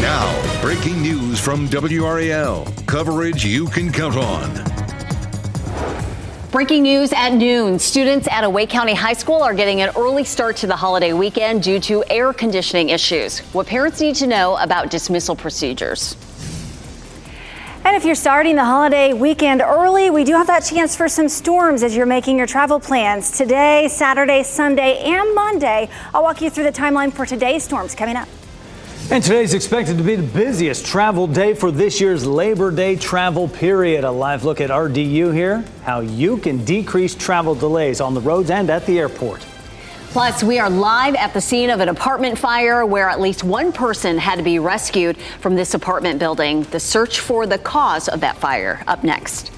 Now, breaking news from WRAL. Coverage you can count on. Breaking news at noon. Students at a Wake County high school are getting an early start to the holiday weekend due to air conditioning issues. What parents need to know about dismissal procedures. And if you're starting the holiday weekend early, we do have that chance for some storms as you're making your travel plans. Today, Saturday, Sunday, and Monday. I'll walk you through the timeline for today's storms coming up. And today's expected to be the busiest travel day for this year's Labor Day travel period. A live look at RDU here, how you can decrease travel delays on the roads and at the airport. Plus, we are live at the scene of an apartment fire where at least one person had to be rescued from this apartment building. The search for the cause of that fire up next.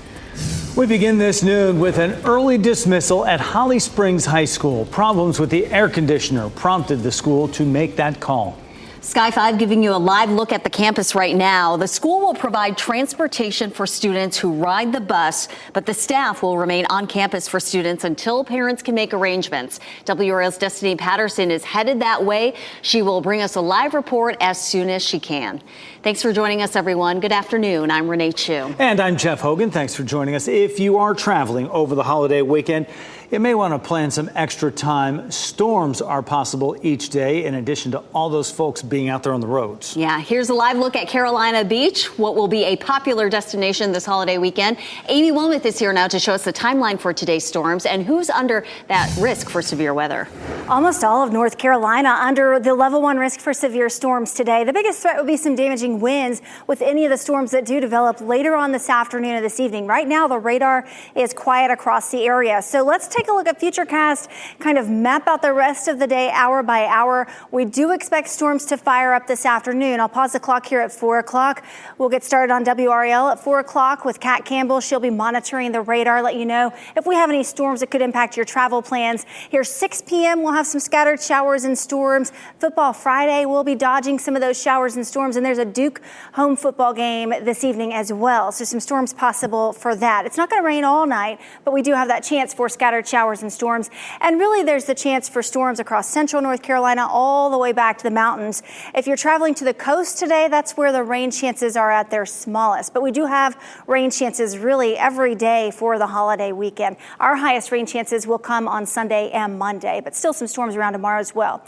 We begin this noon with an early dismissal at Holly Springs High School. Problems with the air conditioner prompted the school to make that call. Sky 5 giving you a live look at the campus right now. The school will provide transportation for students who ride the bus, but the staff will remain on campus for students until parents can make arrangements. WRAL's Destiny Patterson is headed that way. She will bring us a live report as soon as she can. Thanks for joining us, everyone. Good afternoon. I'm Renee Chu. And I'm Jeff Hogan. Thanks for joining us. If you are traveling over the holiday weekend, you may want to plan some extra time. Storms are possible each day, in addition to all those folks being out there on the roads. Yeah, here's a live look at Carolina Beach, what will be a popular destination this holiday weekend. Amy Wilmoth is here now to show us the timeline for today's storms and who's under that risk for severe weather. Almost all of North Carolina under the level 1 risk for severe storms today. The biggest threat would be some damaging winds with any of the storms that do develop later on this afternoon or this evening. Right now, the radar is quiet across the area. So let's take a look at Futurecast, kind of map out the rest of the day hour by hour. We do expect storms to fire up this afternoon. I'll pause the clock here at 4 o'clock. We'll get started on WRAL at 4 o'clock with Kat Campbell. She'll be monitoring the radar, let you know if we have any storms that could impact your travel plans. Here 6 p.m. we'll have some scattered showers and storms. Football Friday, we'll be dodging some of those showers and storms, and there's a Duke home football game this evening as well. So some storms possible for that. It's not going to rain all night, but we do have that chance for scattered showers and storms. And really there's the chance for storms across central North Carolina all the way back to the mountains. If you're traveling to the coast today, that's where the rain chances are at their smallest. But we do have rain chances really every day for the holiday weekend. Our highest rain chances will come on Sunday and Monday, but still some storms around tomorrow as well.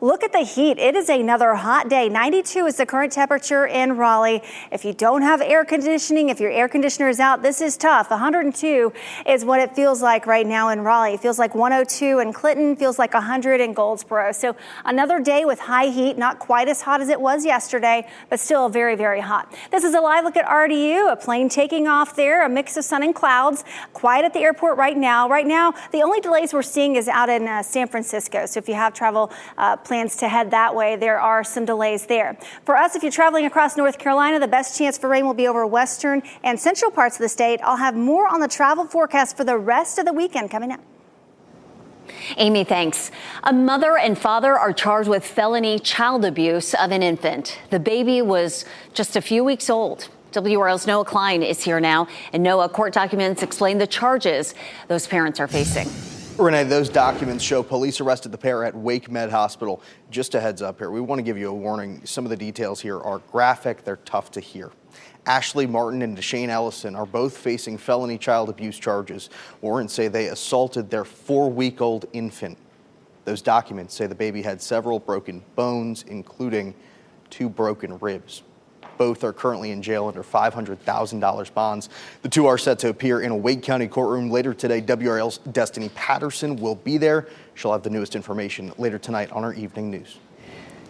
Look at the heat. It is another hot day. 92 is the current temperature in Raleigh. If you don't have air conditioning, if your air conditioner is out, this is tough. 102 is what it feels like right now in Raleigh. It feels like 102 in Clinton, feels like 100 in Goldsboro. So another day with high heat, not quite as hot as it was yesterday, but still very, very hot. This is a live look at RDU, a plane taking off there, a mix of sun and clouds. Quiet at the airport right now. Right now, the only delays we're seeing is out in San Francisco. So if you have travel plans to head that way, there are some delays there. For us, if you're traveling across North Carolina, the best chance for rain will be over western and central parts of the state. I'll have more on the travel forecast for the rest of the weekend coming up. Amy, thanks. A mother and father are charged with felony child abuse of an infant. The baby was just a few weeks old. WRAL's Noah Klein is here now. And Noah, court documents explain the charges those parents are facing. Renee, those documents show police arrested the pair at Wake Med Hospital. Just a heads up here, we want to give you a warning. Some of the details here are graphic, they're tough to hear. Ashley Martin and Deshane Ellison are both facing felony child abuse charges. Warrants say they assaulted their 4-week-old infant. Those documents say the baby had several broken bones, including 2 broken ribs. Both are currently in jail under $500,000 bonds. The two are set to appear in a Wake County courtroom later today. WRAL's Destiny Patterson will be there. She'll have the newest information later tonight on our evening news.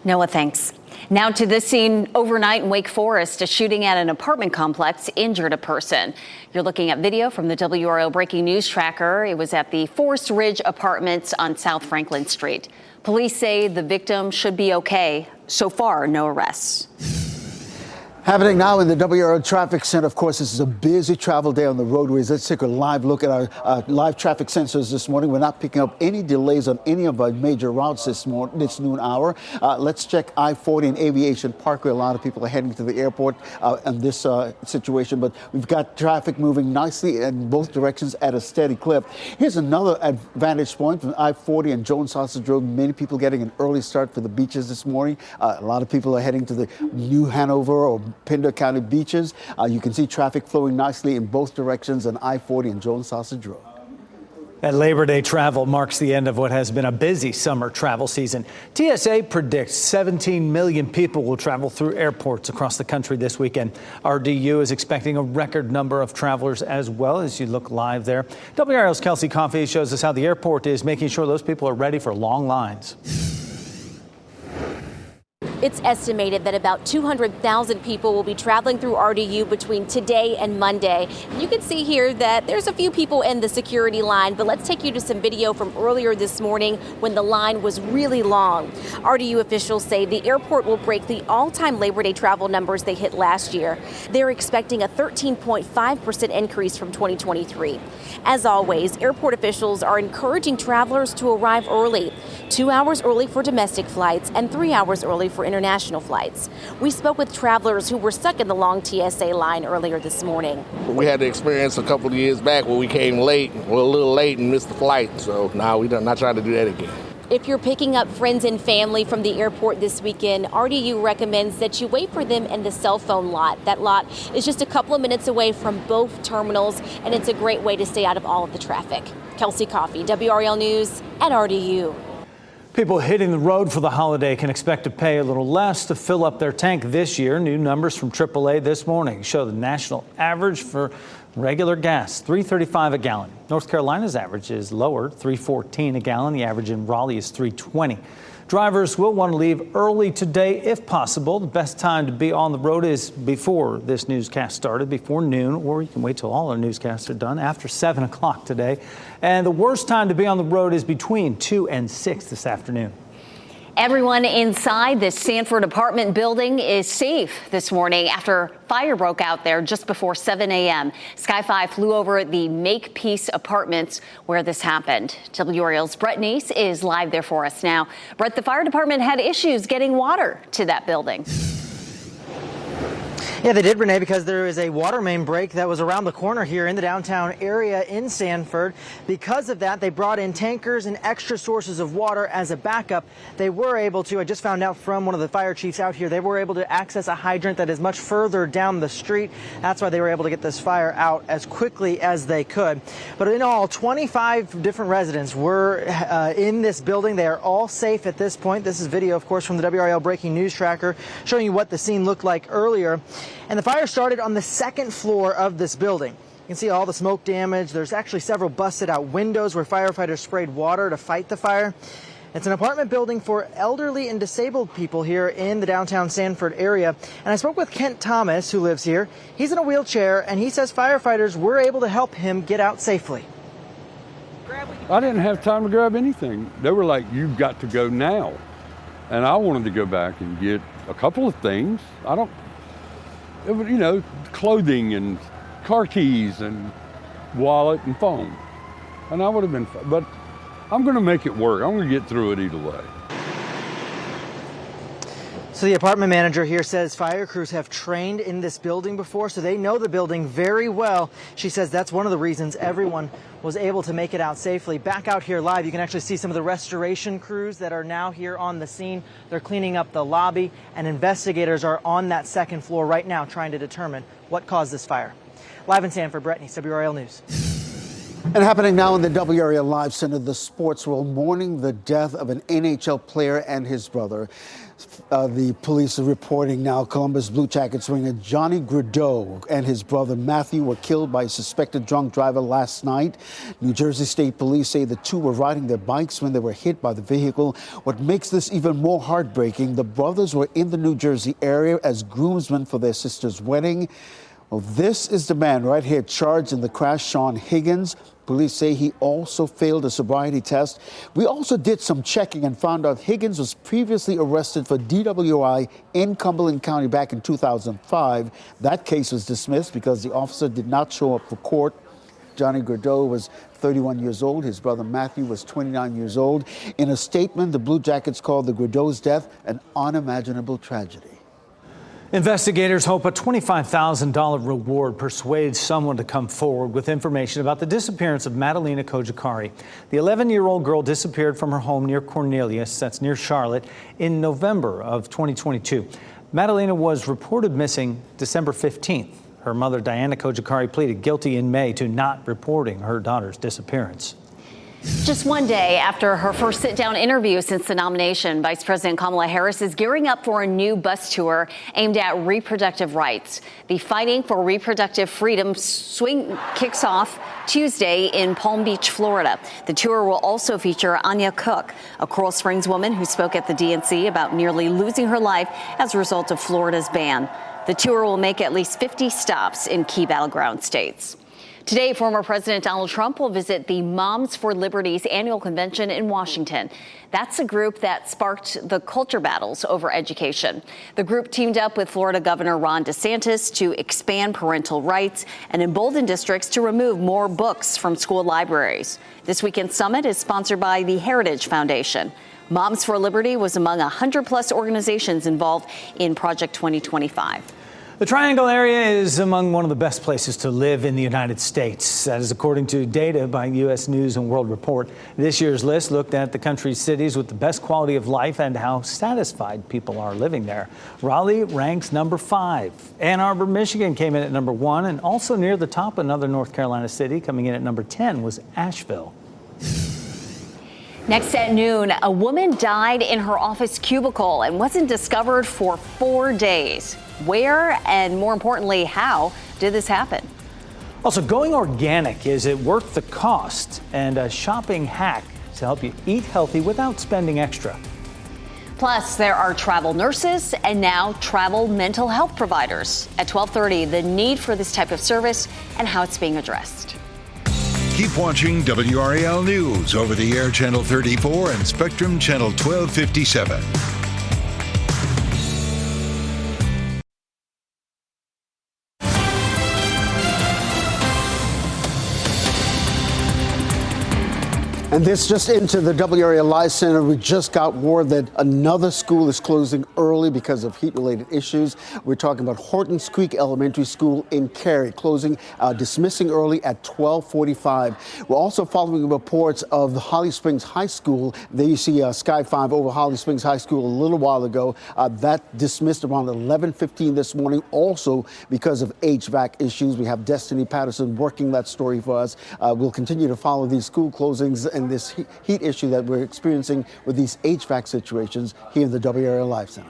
Noah, thanks. Now to this scene overnight in Wake Forest. A shooting at an apartment complex injured a person. You're looking at video from the WRAL Breaking News Tracker. It was at the Forest Ridge Apartments on South Franklin Street. Police say the victim should be okay. So far, no arrests. Happening now in the WRAL Traffic Center. Of course, this is a busy travel day on the roadways. Let's take a live look at our live traffic sensors this morning. We're not picking up any delays on any of our major routes this noon hour. Let's check I-40 and Aviation Parkway. A lot of people are heading to the airport in this situation, but we've got traffic moving nicely in both directions at a steady clip. Here's another vantage point from I-40 and Jones Sausage Road. Many people getting an early start for the beaches this morning. A lot of people are heading to the New Hanover or Pender County beaches. You can see traffic flowing nicely in both directions on I-40 and Jones Sausage Road. And Labor Day travel marks the end of what has been a busy summer travel season. TSA predicts 17 million people will travel through airports across the country this weekend. RDU is expecting a record number of travelers as well. As you look live there, WRAL's Kelsey Coffey shows us how the airport is making sure those people are ready for long lines. It's estimated that about 200,000 people will be traveling through RDU between today and Monday. You can see here that there's a few people in the security line, but let's take you to some video from earlier this morning when the line was really long. RDU officials say the airport will break the all-time Labor Day travel numbers they hit last year. They're expecting a 13.5% increase from 2023. As always, airport officials are encouraging travelers to arrive early, 2 hours early for domestic flights and 3 hours early for international flights. We spoke with travelers who were stuck in the long TSA line earlier this morning. We had the experience a couple of years back where we came late, a little late and missed the flight. So now we're not trying to do that again. If you're picking up friends and family from the airport this weekend, RDU recommends that you wait for them in the cell phone lot. That lot is just a couple of minutes away from both terminals, and it's a great way to stay out of all of the traffic. Kelsey Coffey, WRAL News at RDU. People hitting the road for the holiday can expect to pay a little less to fill up their tank this year. New numbers from AAA this morning show the national average for regular gas, $3.35 a gallon. North Carolina's average is lower, $3.14 a gallon. The average in Raleigh is $3.20. Drivers will want to leave early today if possible. The best time to be on the road is before this newscast started, before noon, or you can wait till all our newscasts are done after 7 o'clock today. And the worst time to be on the road is between 2 and 6 this afternoon. Everyone inside this Sanford apartment building is safe this morning after fire broke out there just before 7 a.m. Sky 5 flew over the Makepeace Apartments where this happened. WRAL's Brett Neese is live there for us now. Brett, the fire department had issues getting water to that building. Yeah, they did, Renee, because there is a water main break that was around the corner here in the downtown area in Sanford. Because of that, they brought in tankers and extra sources of water as a backup. They were able to, I just found out from one of the fire chiefs out here, they were able to access a hydrant that is much further down the street. That's why they were able to get this fire out as quickly as they could. But in all, 25 different residents were in this building. They are all safe at this point. This is video, of course, from the WRAL Breaking News Tracker showing you what the scene looked like earlier. And the fire started on the second floor of this building. You can see all the smoke damage. There's actually several busted out windows where firefighters sprayed water to fight the fire. It's an apartment building for elderly and disabled people here in the downtown Sanford area. And I spoke with Kent Thomas, who lives here. He's in a wheelchair, and he says firefighters were able to help him get out safely. I didn't have time to grab anything. They were like, "You've got to go now." And I wanted to go back and get a couple of things. It was, clothing and car keys and wallet and phone. And I would have been, but I'm going to make it work. I'm going to get through it either way. So the apartment manager here says fire crews have trained in this building before, so they know the building very well. She says that's one of the reasons everyone was able to make it out safely. Back out here live, you can actually see some of the restoration crews that are now here on the scene. They're cleaning up the lobby, and investigators are on that second floor right now trying to determine what caused this fire. Live in Sanford, Brett Neese, WRAL News. And happening now in the WRAL Live Center, the sports world mourning the death of an NHL player and his brother. The police are reporting now Columbus Blue Jackets winger Johnny Gradeau and his brother Matthew were killed by a suspected drunk driver last night. New Jersey State Police say the two were riding their bikes when they were hit by the vehicle. What makes this even more heartbreaking, the brothers were in the New Jersey area as groomsmen for their sister's wedding. Well, this is the man right here charged in the crash, Sean Higgins. Police say he also failed a sobriety test. We also did some checking and found out Higgins was previously arrested for DWI in Cumberland County back in 2005. That case was dismissed because the officer did not show up for court. Johnny Gradeau was 31 years old. His brother Matthew was 29 years old. In a statement, the Blue Jackets called the Gradeau's death an unimaginable tragedy. Investigators hope a $25,000 reward persuades someone to come forward with information about the disappearance of Madalena Kojikari. The 11-year-old girl disappeared from her home near Cornelius, that's near Charlotte, in November of 2022. Madalena was reported missing December 15th. Her mother, Diana Kojikari, pleaded guilty in May to not reporting her daughter's disappearance. Just one day after her first sit-down interview since the nomination, Vice President Kamala Harris is gearing up for a new bus tour aimed at reproductive rights. The Fighting for Reproductive Freedom swing kicks off Tuesday in Palm Beach, Florida. The tour will also feature Anya Cook, a Coral Springs woman who spoke at the DNC about nearly losing her life as a result of Florida's ban. The tour will make at least 50 stops in key battleground states. Today, former President Donald Trump will visit the Moms for Liberty's annual convention in Washington. That's a group that sparked the culture battles over education. The group teamed up with Florida Governor Ron DeSantis to expand parental rights and embolden districts to remove more books from school libraries. This weekend's summit is sponsored by the Heritage Foundation. Moms for Liberty was among 100-plus organizations involved in Project 2025. The Triangle area is among one of the best places to live in the United States. That is according to data by U.S. News and World Report. This year's list looked at the country's cities with the best quality of life and how satisfied people are living there. Raleigh ranks number 5. Ann Arbor, Michigan came in at number 1, and also near the top, another North Carolina city coming in at number 10 was Asheville. Next at noon, a woman died in her office cubicle and wasn't discovered for 4 days. Where and, more importantly, how did this happen? Also, going organic, is it worth the cost? And a shopping hack to help you eat healthy without spending extra. Plus, there are travel nurses and now travel mental health providers. At 12:30, the need for this type of service and how it's being addressed. Keep watching WRAL News over the air Channel 34 and Spectrum Channel 1257. And this just into the WRAL Live Center. We just got word that another school is closing early because of heat-related issues. We're talking about Hortons Creek Elementary School in Cary, dismissing early at 12:45. We're also following reports of the Holly Springs High School. There you see Sky 5 over Holly Springs High School a little while ago. That dismissed around 11:15 this morning, also because of HVAC issues. We have Destiny Patterson working that story for us. We'll continue to follow these school closings and this heat issue that we're experiencing with these HVAC situations here in the WRAL Live Center.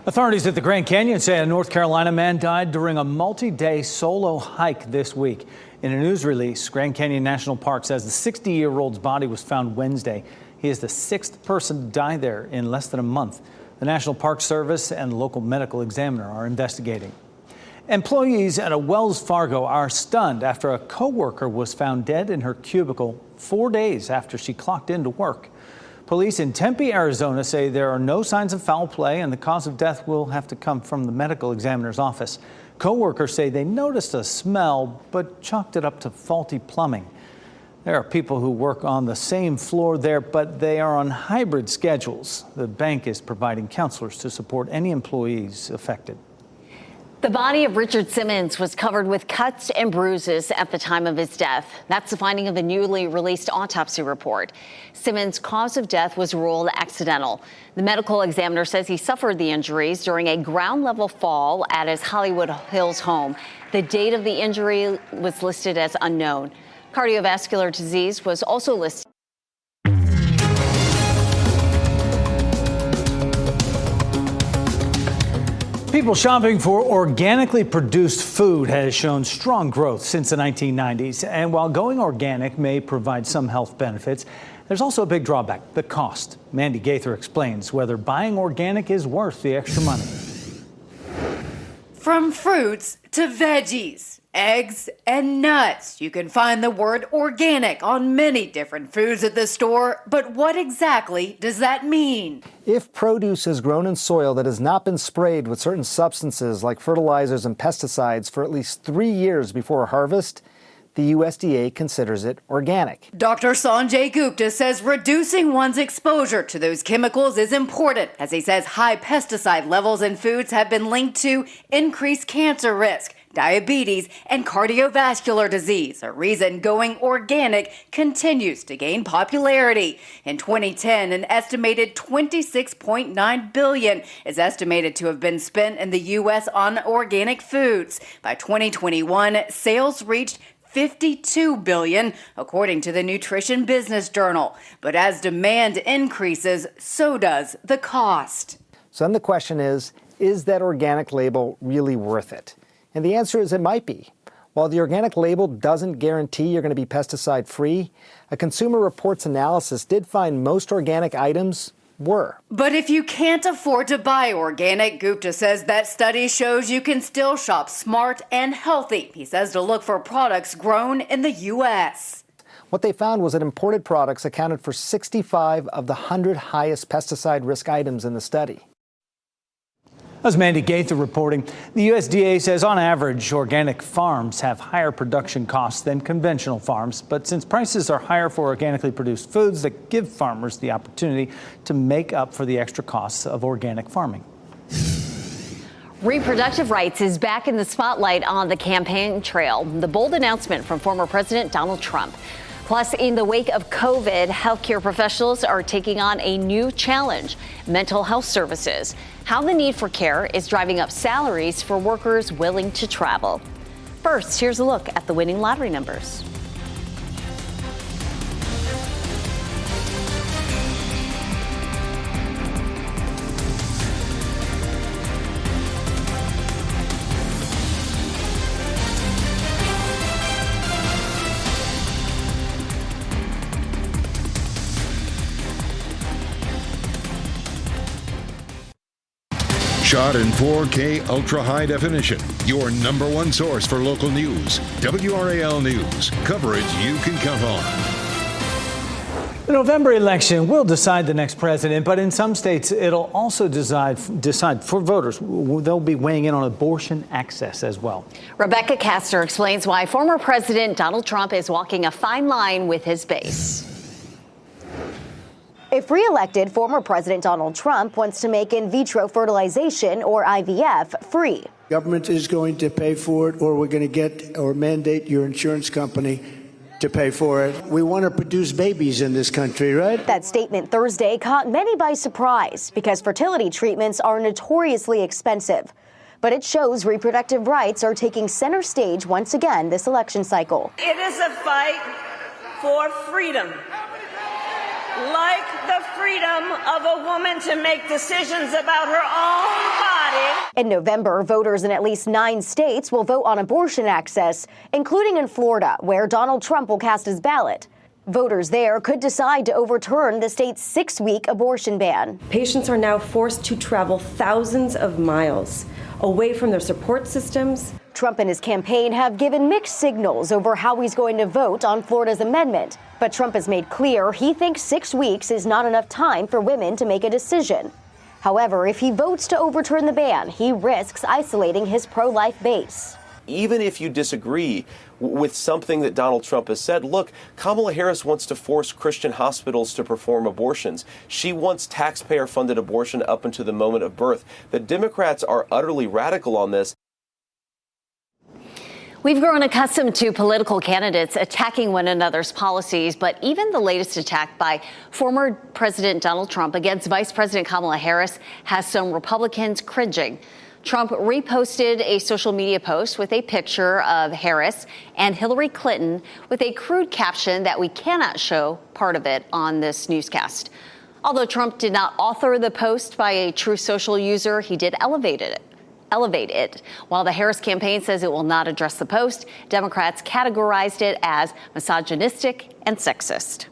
Authorities at the Grand Canyon say a North Carolina man died during a multi-day solo hike this week. In a news release, Grand Canyon National Park says the 60-year-old's body was found Wednesday. He is the 6th person to die there in less than a month. The National Park Service and the local medical examiner are investigating. Employees at a Wells Fargo are stunned after a coworker was found dead in her cubicle 4 days after she clocked into work. Police in Tempe, Arizona say there are no signs of foul play and the cause of death will have to come from the medical examiner's office. Coworkers say they noticed a smell but chalked it up to faulty plumbing. There are people who work on the same floor there, but they are on hybrid schedules. The bank is providing counselors to support any employees affected. The body of Richard Simmons was covered with cuts and bruises at the time of his death. That's the finding of the newly released autopsy report. Simmons' cause of death was ruled accidental. The medical examiner says he suffered the injuries during a ground-level fall at his Hollywood Hills home. The date of the injury was listed as unknown. Cardiovascular disease was also listed. People shopping for organically produced food has shown strong growth since the 1990s. And while going organic may provide some health benefits, there's also a big drawback, the cost. Mandy Gaither explains whether buying organic is worth the extra money. From fruits to veggies, eggs, and nuts, you can find the word organic on many different foods at the store, but what exactly does that mean? If produce is grown in soil that has not been sprayed with certain substances like fertilizers and pesticides for at least 3 years before harvest, the USDA considers it organic. Dr. Sanjay Gupta says reducing one's exposure to those chemicals is important, as he says high pesticide levels in foods have been linked to increased cancer risk, diabetes, and cardiovascular disease, a reason going organic continues to gain popularity. In 2010, an estimated $26.9 billion is estimated to have been spent in the U.S. on organic foods. By 2021, sales reached $52 billion, according to the Nutrition Business Journal. But as demand increases, so does the cost. So then the question is that organic label really worth it? And the answer is it might be. While the organic label doesn't guarantee you're going to be pesticide free, a Consumer Reports analysis did find most organic items were. But if you can't afford to buy organic, Gupta says that study shows you can still shop smart and healthy. He says to look for products grown in the U.S. What they found was that imported products accounted for 65 of the 100 highest pesticide risk items in the study. As Mandy Gaither reporting, the USDA says on average, organic farms have higher production costs than conventional farms. But since prices are higher for organically produced foods, that give farmers the opportunity to make up for the extra costs of organic farming. Reproductive rights is back in the spotlight on the campaign trail. The bold announcement from former President Donald Trump. Plus, in the wake of COVID, healthcare professionals are taking on a new challenge: mental health services. How the need for care is driving up salaries for workers willing to travel. First, here's a look at the winning lottery numbers. Shot in 4K ultra high definition. Your number one source for local news. WRAL News. Coverage you can count on. The November election will decide the next president, but in some states it'll also decide for voters. They'll be weighing in on abortion access as well. Rebecca Castor explains why former President Donald Trump is walking a fine line with his base. If re-elected, former President Donald Trump wants to make in vitro fertilization, or IVF, free. Government is going to pay for it, or we're going to get or mandate your insurance company to pay for it. We want to produce babies in this country, right? That statement Thursday caught many by surprise because fertility treatments are notoriously expensive. But it shows reproductive rights are taking center stage once again this election cycle. It is a fight for freedom. Like the freedom of a woman to make decisions about her own body. In November, voters in at least 9 states will vote on abortion access, including in Florida, where Donald Trump will cast his ballot. Voters there could decide to overturn the state's 6-week abortion ban. Patients are now forced to travel thousands of miles away from their support systems. Trump and his campaign have given mixed signals over how he's going to vote on Florida's amendment. But Trump has made clear he thinks 6 weeks is not enough time for women to make a decision. However, if he votes to overturn the ban, he risks isolating his pro-life base. Even if you disagree with something that Donald Trump has said, look, Kamala Harris wants to force Christian hospitals to perform abortions. She wants taxpayer-funded abortion up until the moment of birth. The Democrats are utterly radical on this. We've grown accustomed to political candidates attacking one another's policies, but even the latest attack by former President Donald Trump against Vice President Kamala Harris has some Republicans cringing. Trump reposted a social media post with a picture of Harris and Hillary Clinton with a crude caption that we cannot show part of it on this newscast. Although Trump did not author the post by a Truth Social user, he did elevate it. While the Harris campaign says it will not address the post, Democrats categorized it as misogynistic and sexist.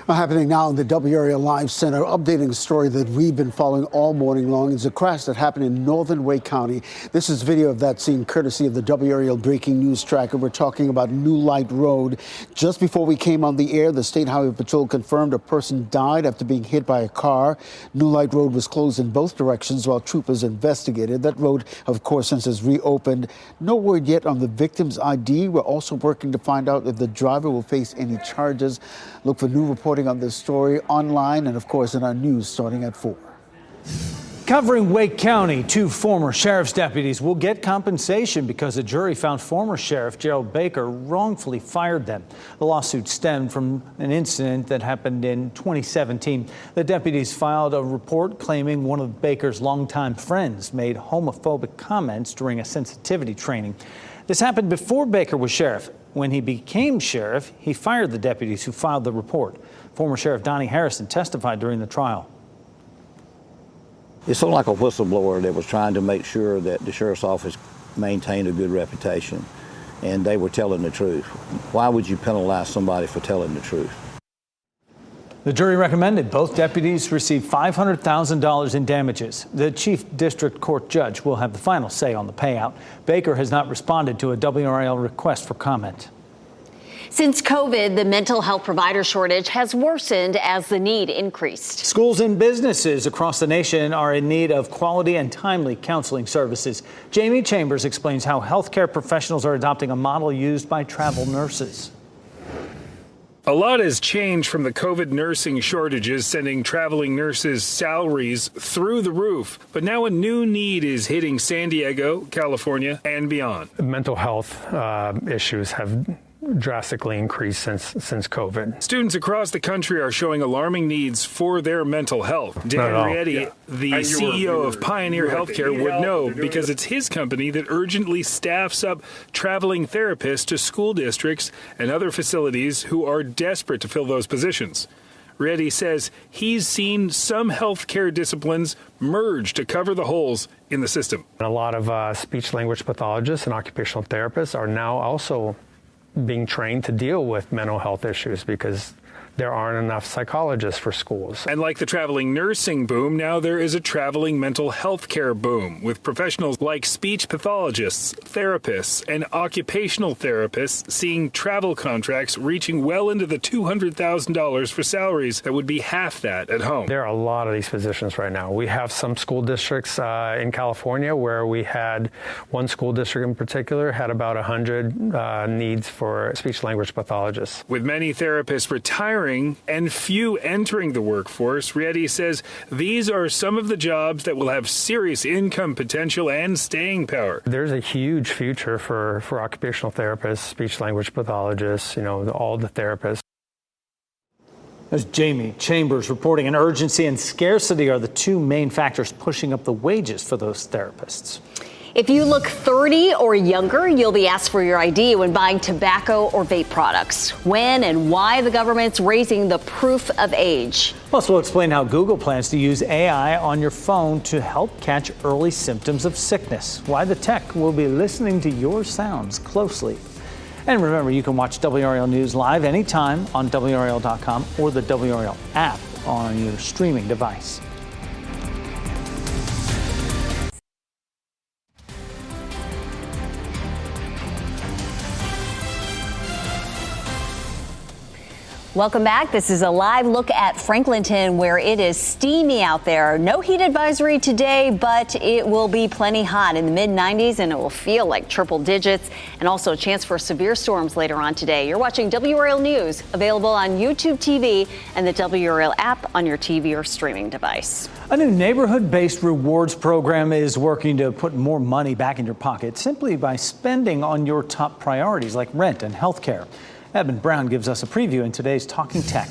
Happening now in the WRAL Live Center, updating a story that we've been following all morning long. It's a crash that happened in northern Wake County. This is video of that scene courtesy of the WRAL breaking news tracker. We're talking about New Light Road. Just before we came on the air, the State Highway Patrol confirmed a person died after being hit by a car. New Light Road was closed in both directions while troopers investigated. That road, of course, since has reopened. No word yet on the victim's ID. We're also working to find out if the driver will face any charges. Look for new reporting on this story online and, of course, in our news starting at 4. Covering Wake County, 2 former sheriff's deputies will get compensation because a jury found former Sheriff Gerald Baker wrongfully fired them. The lawsuit stemmed from an incident that happened in 2017. The deputies filed a report claiming one of Baker's longtime friends made homophobic comments during a sensitivity training. This happened before Baker was sheriff. When he became sheriff, he fired the deputies who filed the report. Former Sheriff Donnie Harrison testified during the trial. It's sort of like a whistleblower that was trying to make sure that the sheriff's office maintained a good reputation, and they were telling the truth. Why would you penalize somebody for telling the truth? The jury recommended both deputies receive $500,000 in damages. The chief district court judge will have the final say on the payout. Baker has not responded to a WRAL request for comment. Since COVID, the mental health provider shortage has worsened as the need increased. Schools and businesses across the nation are in need of quality and timely counseling services. Jamie Chambers explains how healthcare professionals are adopting a model used by travel nurses. A lot has changed from the COVID nursing shortages, sending traveling nurses' salaries through the roof. But now a new need is hitting San Diego, California, and beyond. Mental health issues have drastically increased since COVID. Students across the country are showing alarming needs for their mental health. Dan Rietti, the CEO of Pioneer Healthcare, would know because it's his company that urgently staffs up traveling therapists to school districts and other facilities who are desperate to fill those positions. Rietti says he's seen some healthcare disciplines merge to cover the holes in the system. A lot of speech-language pathologists and occupational therapists are now also being trained to deal with mental health issues because there aren't enough psychologists for schools. And like the traveling nursing boom, now there is a traveling mental health care boom with professionals like speech pathologists, therapists, and occupational therapists seeing travel contracts reaching well into the $200,000 for salaries that would be half that at home. There are a lot of these positions right now. We have some school districts in California where we had one school district in particular had about 100 needs for speech-language pathologists. With many therapists retiring and few entering the workforce, Rietti says these are some of the jobs that will have serious income potential and staying power. There's a huge future for occupational therapists, speech-language pathologists, all the therapists. As Jamie Chambers reporting, an urgency and scarcity are the 2 main factors pushing up the wages for those therapists. If you look 30 or younger, you'll be asked for your ID when buying tobacco or vape products. When and why the government's raising the proof of age. Plus, we'll explain how Google plans to use AI on your phone to help catch early symptoms of sickness. Why the tech will be listening to your sounds closely. And remember, you can watch WRAL News live anytime on WRAL.com or the WRAL app on your streaming device. Welcome back. This is a live look at Franklinton, where it is steamy out there. No heat advisory today, but it will be plenty hot in the mid-90s, and it will feel like triple digits, and also a chance for severe storms later on today. You're watching WRAL News, available on YouTube TV and the WRAL app on your TV or streaming device. A new neighborhood-based rewards program is working to put more money back in your pocket simply by spending on your top priorities like rent and health care. Edmund Brown gives us a preview in today's Talking Tech.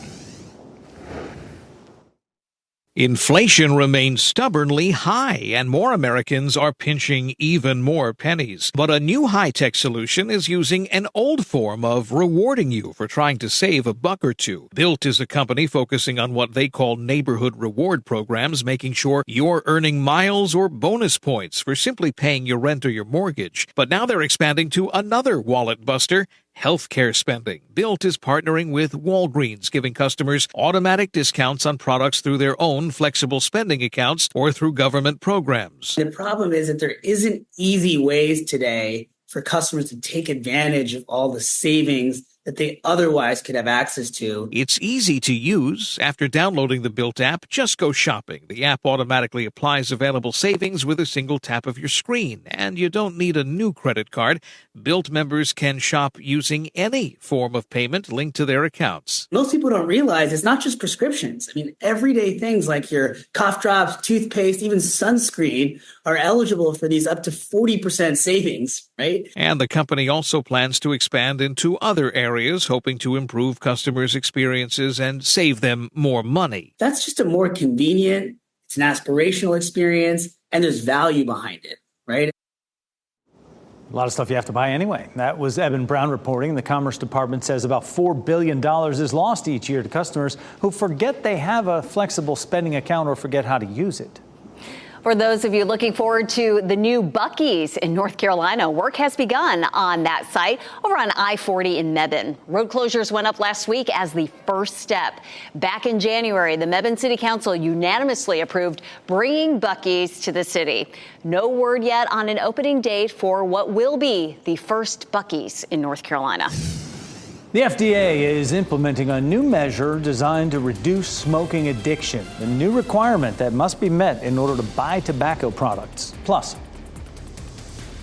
Inflation remains stubbornly high, and more Americans are pinching even more pennies. But a new high-tech solution is using an old form of rewarding you for trying to save a buck or two. Built is a company focusing on what they call neighborhood reward programs, making sure you're earning miles or bonus points for simply paying your rent or your mortgage. But now they're expanding to another wallet buster, Healthcare spending. Built is partnering with Walgreens, giving customers automatic discounts on products through their own flexible spending accounts or through government programs. The problem is that there isn't easy ways today for customers to take advantage of all the savings that they otherwise could have access to. It's easy to use. After downloading the Built app, just go shopping. The app automatically applies available savings with a single tap of your screen, and you don't need a new credit card. Built members can shop using any form of payment linked to their accounts. Most people don't realize it's not just prescriptions. I mean, everyday things like your cough drops, toothpaste, even sunscreen are eligible for these up to 40% savings, right? And the company also plans to expand into other areas, hoping to improve customers' experiences and save them more money. That's just a more convenient, it's an aspirational experience, and there's value behind it, right? A lot of stuff you have to buy anyway. That was Eben Brown reporting. The Commerce Department says about $4 billion is lost each year to customers who forget they have a flexible spending account or forget how to use it. For those of you looking forward to the new Buc-ee's in North Carolina, work has begun on that site over on I-40 in Mebane. Road closures went up last week as the first step. Back in January, the Mebane City Council unanimously approved bringing Buc-ee's to the city. No word yet on an opening date for what will be the first Buc-ee's in North Carolina. The FDA is implementing a new measure designed to reduce smoking addiction, a new requirement that must be met in order to buy tobacco products. Plus,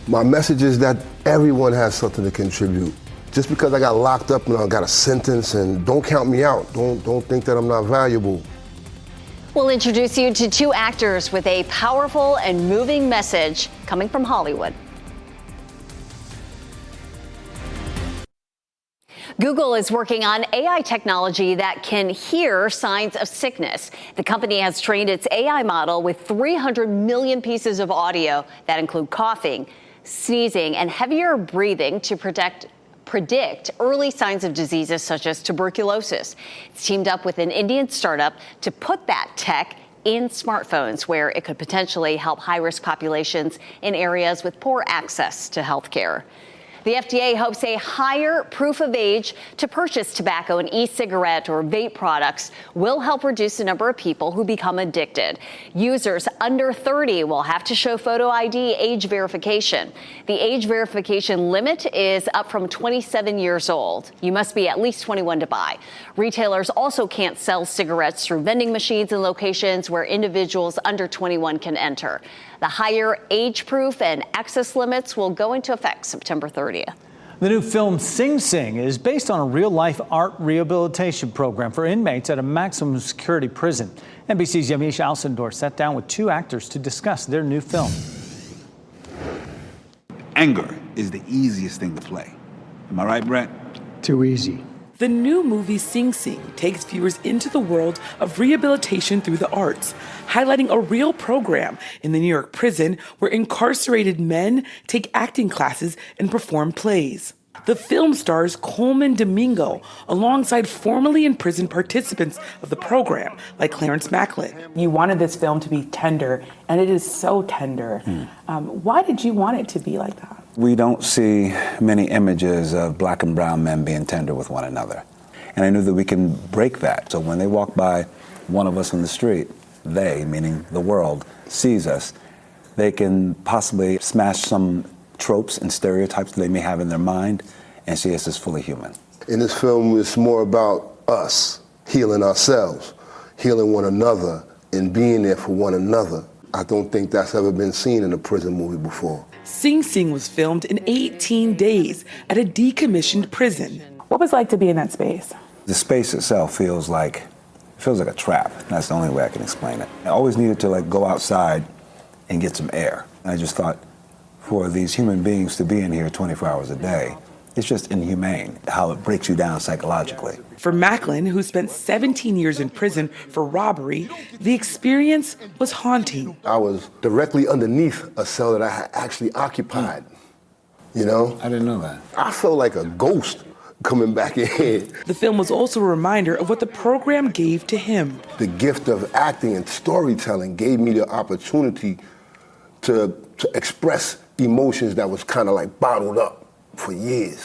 my message is that everyone has something to contribute. Just because I got locked up and I got a sentence, and don't count me out. Don't think that I'm not valuable. We'll introduce you to two actors with a powerful and moving message coming from Hollywood. Google is working on AI technology that can hear signs of sickness. The company has trained its AI model with 300 million pieces of audio that include coughing, sneezing, and heavier breathing to predict early signs of diseases such as tuberculosis. It's teamed up with an Indian startup to put that tech in smartphones, where it could potentially help high-risk populations in areas with poor access to health care. The FDA hopes a higher proof of age to purchase tobacco and e-cigarette or vape products will help reduce the number of people who become addicted. Users under 30 will have to show photo ID age verification. The age verification limit is up from 27 years old. You must be at least 21 to buy. Retailers also can't sell cigarettes through vending machines in locations where individuals under 21 can enter. The higher age proof and access limits will go into effect September 30th. The new film Sing Sing is based on a real-life art rehabilitation program for inmates at a maximum security prison. NBC's Yamiche Alcindor sat down with two actors to discuss their new film. Anger is the easiest thing to play. Am I right, Brett? Too easy. The new movie Sing Sing takes viewers into the world of rehabilitation through the arts, highlighting a real program in the New York prison where incarcerated men take acting classes and perform plays. The film stars Coleman Domingo alongside formerly imprisoned participants of the program, like Clarence Macklin. You wanted this film to be tender, and it is so tender. Why did you want it to be like that? We don't see many images of black and brown men being tender with one another. And I knew that we can break that. So when they walk by one of us in the street, they, meaning the world, sees us, they can possibly smash some tropes and stereotypes that they may have in their mind and see us as fully human. In this film, it's more about us healing ourselves, healing one another, and being there for one another. I don't think that's ever been seen in a prison movie before. Sing Sing was filmed in 18 days at a decommissioned prison. What was it like to be in that space? The space itself feels like a trap. That's the only way I can explain it. I always needed to go outside and get some air. And I just thought, for these human beings to be in here 24 hours a day, it's just inhumane how it breaks you down psychologically. For Macklin, who spent 17 years in prison for robbery, the experience was haunting. I was directly underneath a cell that I had actually occupied, you know? I didn't know that. I felt like a ghost coming back in. The film was also a reminder of what the program gave to him. The gift of acting and storytelling gave me the opportunity to express emotions that was kind of bottled up for years.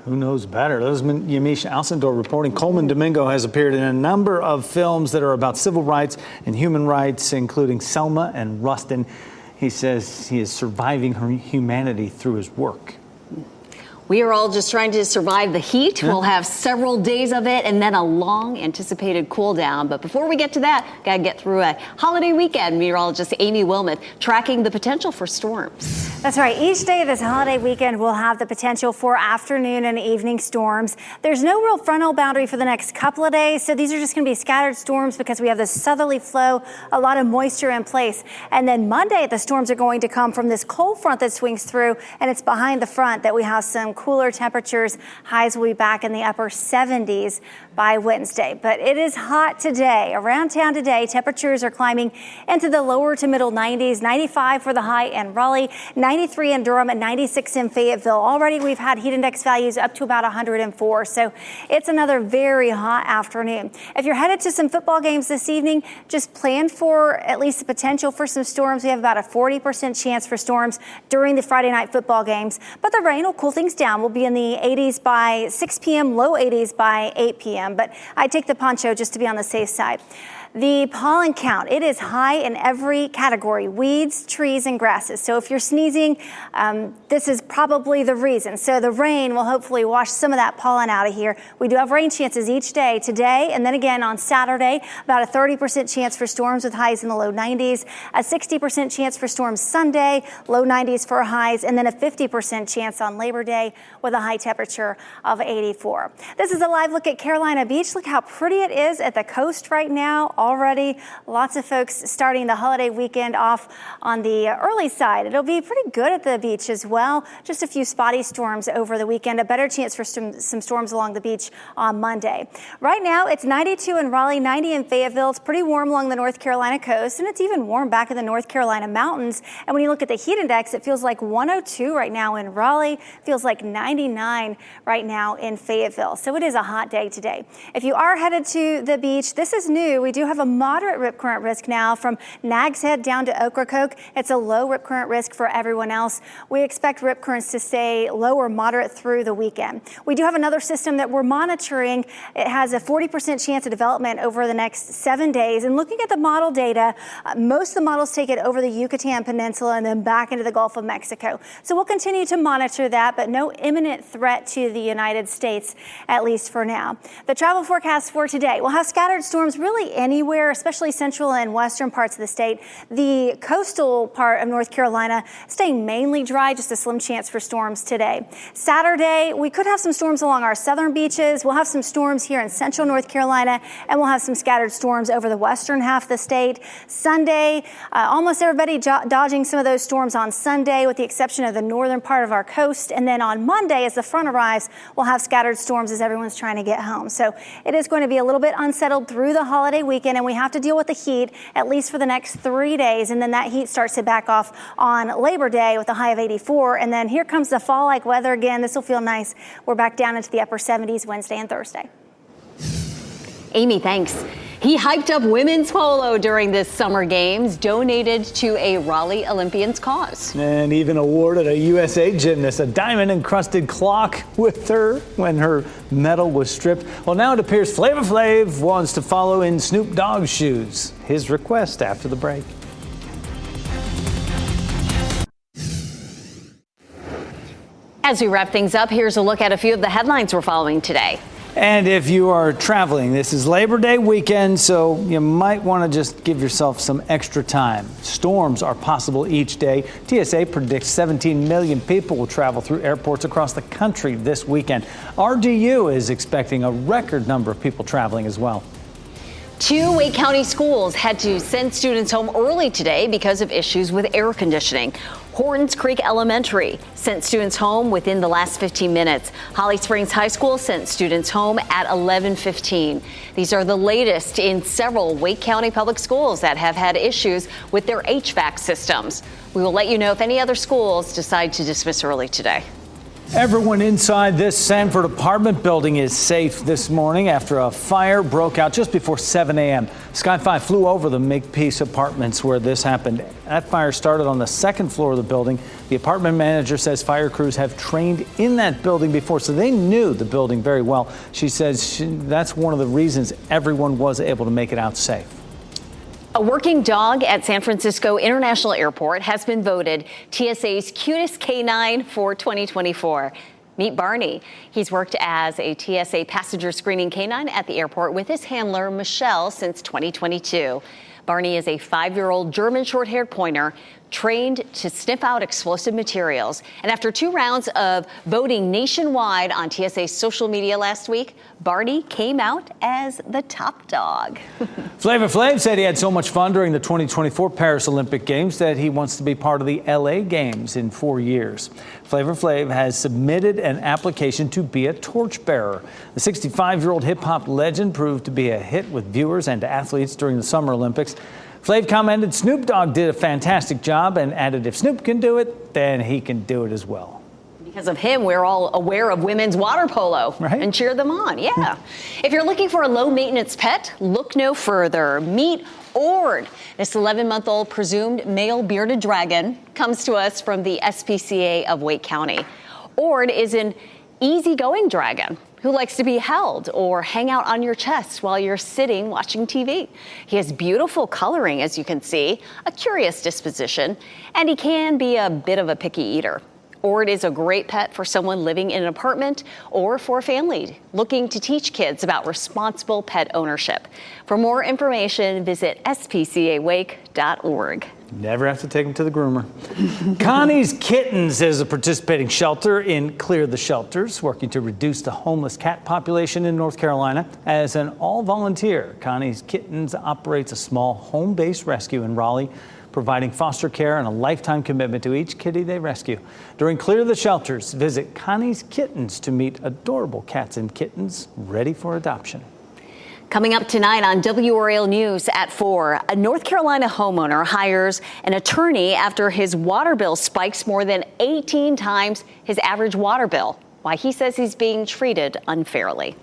Who knows better? That was Yamiche Alcindor reporting. Coleman Domingo has appeared in a number of films that are about civil rights and human rights, including Selma and Rustin. He says he is surviving humanity through his work. We are all just trying to survive the heat. We'll have several days of it and then a long anticipated cool down. But before we get to that, got to get through a holiday weekend. Meteorologist Amy Wilmoth tracking the potential for storms. That's right. Each day this holiday weekend will have the potential for afternoon and evening storms. There's no real frontal boundary for the next couple of days, so these are just going to be scattered storms because we have this southerly flow, a lot of moisture in place. And then Monday, the storms are going to come from this cold front that swings through, and it's behind the front that we have some cooler temperatures. Highs will be back in the upper 70s by Wednesday. But it is hot today. Around town today, temperatures are climbing into the lower to middle 90s, 95 for the high in Raleigh, 93 in Durham, and 96 in Fayetteville. Already we've had heat index values up to about 104. So it's another very hot afternoon. If you're headed to some football games this evening, just plan for at least the potential for some storms. We have about a 40% chance for storms during the Friday night football games. But the rain will cool things down. We'll be in the 80s by 6 p.m., low 80s by 8 p.m. But I take the poncho just to be on the safe side. The pollen count, it is high in every category: weeds, trees, and grasses. So if you're sneezing, this is probably the reason. So the rain will hopefully wash some of that pollen out of here. We do have rain chances each day today and then again on Saturday. About a 30% chance for storms with highs in the low 90s, a 60% chance for storms Sunday, low 90s for highs, and then a 50% chance on Labor Day with a high temperature of 84. This is a live look at Carolina Beach. Look how pretty it is at the coast right now. Already lots of folks starting the holiday weekend off on the early side. It'll be pretty good at the beach as well. Just a few spotty storms over the weekend. A better chance for some storms along the beach on Monday. Right now it's 92 in Raleigh, 90 in Fayetteville. It's pretty warm along the North Carolina coast, and it's even warm back in the North Carolina mountains. And when you look at the heat index, it feels like 102 right now in Raleigh. Feels like 99 right now in Fayetteville. So it is a hot day today. If you are headed to the beach, this is new. We do have a moderate rip current risk now from Nags Head down to Ocracoke. It's a low rip current risk for everyone else. We expect rip currents to stay low or moderate through the weekend. We do have another system that we're monitoring. It has a 40% chance of development over the next 7 days. And looking at the model data, most of the models take it over the Yucatan Peninsula and then back into the Gulf of Mexico. So we'll continue to monitor that, but no imminent threat to the United States, at least for now. The travel forecast for today, we'll have scattered storms really anywhere, especially central and western parts of the state. The coastal part of North Carolina staying mainly dry, just a slim chance for storms today. Saturday, we could have some storms along our southern beaches. We'll have some storms here in central North Carolina, and we'll have some scattered storms over the western half of the state. Sunday, almost everybody dodging some of those storms on Sunday, with the exception of the northern part of our coast. And then on Monday, as the front arrives, we'll have scattered storms as everyone's trying to get home. So it is going to be a little bit unsettled through the holiday weekend, and we have to deal with the heat at least for the next 3 days. And then that heat starts to back off on Labor Day with a high of 84. And then here comes the fall-like weather again. This will feel nice. We're back down into the upper 70s Wednesday and Thursday. Amy, thanks. He hyped up women's polo during this summer games, donated to a Raleigh Olympians cause. And even awarded a USA gymnast a diamond-encrusted clock with her when her medal was stripped. Well, now it appears Flavor Flav wants to follow in Snoop Dogg's shoes. His request after the break. As we wrap things up, here's a look at a few of the headlines we're following today. And if you are traveling, this is Labor Day weekend, so you might want to just give yourself some extra time. Storms are possible each day. TSA predicts 17 million people will travel through airports across the country this weekend. RDU is expecting a record number of people traveling as well. 2 Wake County schools had to send students home early today because of issues with air conditioning. Hortons Creek Elementary sent students home within the last 15 minutes. Holly Springs High School sent students home at 11:15. These are the latest in several Wake County public schools that have had issues with their HVAC systems. We will let you know if any other schools decide to dismiss early today. Everyone inside this Sanford apartment building is safe this morning after a fire broke out just before 7 a.m. Sky 5 flew over the Makepeace apartments where this happened. That fire started on the second floor of the building. The apartment manager says fire crews have trained in that building before, so they knew the building very well. She says that's one of the reasons everyone was able to make it out safe. A working dog at San Francisco International Airport has been voted TSA's cutest canine for 2024. Meet Barney. He's worked as a TSA passenger screening canine at the airport with his handler, Michelle, since 2022. Barney is a 5-year-old German short-haired pointer trained to sniff out explosive materials. And after 2 rounds of voting nationwide on TSA's social media last week, Barney came out as the top dog. Flavor Flav said he had so much fun during the 2024 Paris Olympic Games that he wants to be part of the LA Games in 4 years. Flavor Flav has submitted an application to be a torchbearer. The 65-year-old hip-hop legend proved to be a hit with viewers and athletes during the Summer Olympics. Flav commented Snoop Dogg did a fantastic job and added if Snoop can do it, then he can do it as well. Because of him, we're all aware of women's water polo and cheer them on. Yeah. If you're looking for a low-maintenance pet, look no further. Meet Ord. This 11-month-old presumed male bearded dragon comes to us from the SPCA of Wake County. Ord is an easygoing dragon who likes to be held or hang out on your chest while you're sitting watching TV. He has beautiful coloring, as you can see, a curious disposition, and he can be a bit of a picky eater. Ord is a great pet for someone living in an apartment or for a family looking to teach kids about responsible pet ownership. For more information, visit spcawake.org. Never have to take them to the groomer. Connie's Kittens is a participating shelter in Clear the Shelters, working to reduce the homeless cat population in North Carolina. As an all-volunteer, Connie's Kittens operates a small home-based rescue in Raleigh, providing foster care and a lifetime commitment to each kitty they rescue. During Clear the Shelters, visit Connie's Kittens to meet adorable cats and kittens ready for adoption. Coming up tonight on WRAL News at 4, a North Carolina homeowner hires an attorney after his water bill spikes more than 18 times his average water bill. Why he says he's being treated unfairly.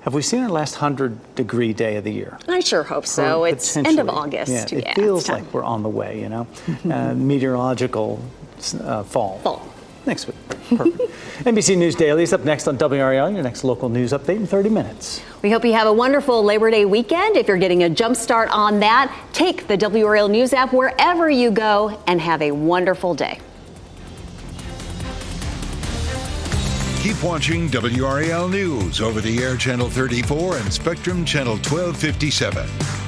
Have we seen our last 100-degree day of the year? I sure hope so. It's end of August. Yeah, it feels like we're on the way, you know. Meteorological fall. Next week. Perfect. NBC News Daily is up next on WRAL, your next local news update in 30 minutes. We hope you have a wonderful Labor Day weekend. If you're getting a jump start on that, take the WRAL News app wherever you go and have a wonderful day. Keep watching WRAL News over the air Channel 34 and Spectrum Channel 1257.